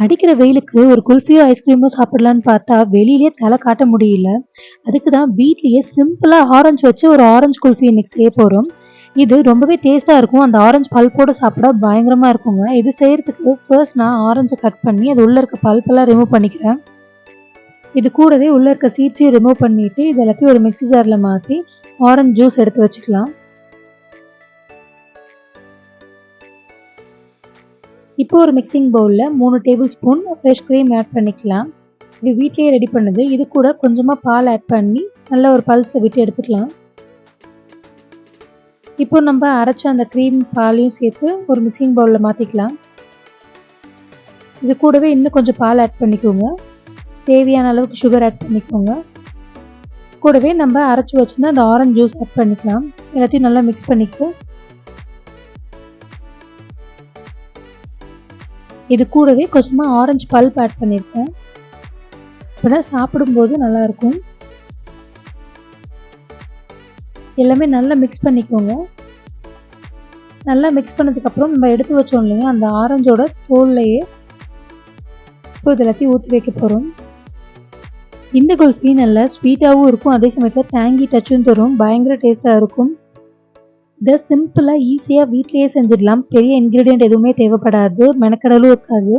அடிக்கிற வெயிலுக்கு ஒரு குல்ஃபியோ, ஐஸ்கிரீமோ சாப்பிடலான்னு பார்த்தா, வெளியிலயே தல காட்ட முடியல. அதுக்கு தான் வீட்லயே சிம்பிளா ஆரஞ்சு வச்சு ஒரு ஆரஞ்சு குல்ஃபி இன்னைக்கு செய்ய போறோம். இது ரொம்பவே டேஸ்ட்டா இருக்கும். அந்த ஆரஞ்சு பல்ப்போட சாப்பிட பயங்கரமா இருக்குங்க. இது செய்யறதுக்கு ஃபர்ஸ்ட் நான் ஆரஞ்ச கட் பண்ணி, அது உள்ள இருக்க பல்ப்பெல்லாம் ரிமூவ் பண்ணிக்கிறேன். இது கூடவே உள்ள இருக்க சீட்ஸையும் ரிமூவ் பண்ணிட்டு, இது எல்லாத்தையும் ஒரு மிக்ஸி ஜார்ல மாத்தி, ஆரஞ்சு ஜூஸ் எடுத்து வச்சுக்கலாம். இப்போ ஒரு மிக்சிங் பவுல்ல 3 tablespoon fresh cream add பண்ணிக்கலாம். இது வீட்லயே ரெடி பண்ணது. இது கூட கொஞ்சமா பால் ஆட் பண்ணி நல்லா ஒரு பல்ஸ்ல விட்டு எடுத்துக்கலாம். இப்போ நம்ம அரைச்ச அந்த க்ரீம் பாலையும் சேர்த்து ஒரு மிக்சிங் பவுல்ல மாத்திக்கலாம். இது கூடவே இன்னும் கொஞ்சம் பால் ஆட் பண்ணிக்கோங்க. தேவையான அளவுக்கு சுகர் ஆட் பண்ணிக்கோங்க. கூடவே நம்ம அரைச்சு வச்சிருந்த அந்த ஆரஞ்சு ஜூஸ் ஆட் பண்ணிக்கலாம். எல்லாத்தையும் நல்லா மிக்ஸ் பண்ணிட்டு இது கூடவே கொஞ்சமா ஆரஞ்சு பல்ப் ஆட் பண்ணியிருக்கேன். அப்பதான் சாப்பிடும்போது நல்லா இருக்கும். எல்லாமே நல்லா மிக்ஸ் பண்ணிக்கோங்க. நல்லா மிக்ஸ் பண்ணதுக்கப்புறம் நம்ம எடுத்து வச்சோம் இல்லையா, அந்த ஆரஞ்சோட தோல்லையே இப்போ இது எல்லாத்தையும் ஊற்றி வைக்க போகிறோம். இந்த குல்ஃபி நல்லா ஸ்வீட்டாகவும் இருக்கும், அதே சமயத்தில் டேங்கி டச்சும் தரும். பயங்கர டேஸ்ட்டாக இருக்கும். இதை சிம்பிளாக ஈஸியாக வீட்லேயே செஞ்சிடலாம். பெரிய இன்க்ரீடியன்ட் எதுவுமே தேவைப்படாது, மெனக்கடலும் இருக்காது.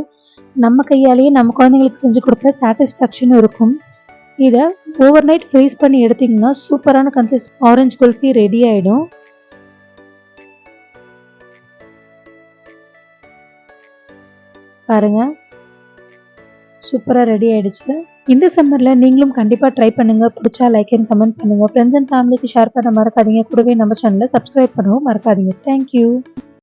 நம்ம கையாலேயே நம்ம குழந்தைங்களுக்கு செஞ்சு கொடுக்க சாட்டிஸ்ஃபேக்ஷனும் இருக்கும். இதை ஓவர் நைட் ஃப்ரீஸ் பண்ணி எடுத்திங்கன்னா சூப்பரான ஆரஞ்சு குல்ஃபி ரெடி ஆகிடும். பாருங்க, சூப்பராக ரெடி ஆகிடுச்சு. இந்த சம்மரில் நீங்களும் கண்டிப்பாக ட்ரை பண்ணுங்கள். பிடிச்சா லைக் அண்ட் கமெண்ட் பண்ணுங்கள். ஃப்ரெண்ட்ஸ் அண்ட் ஃபேமிலிக்கு ஷேர் பண்ண மறக்காதீங்க. கூடவே நம்ம சேனலை சப்ஸ்கிரைப் பண்ணவும் மறக்காதீங்க. தேங்க்யூ.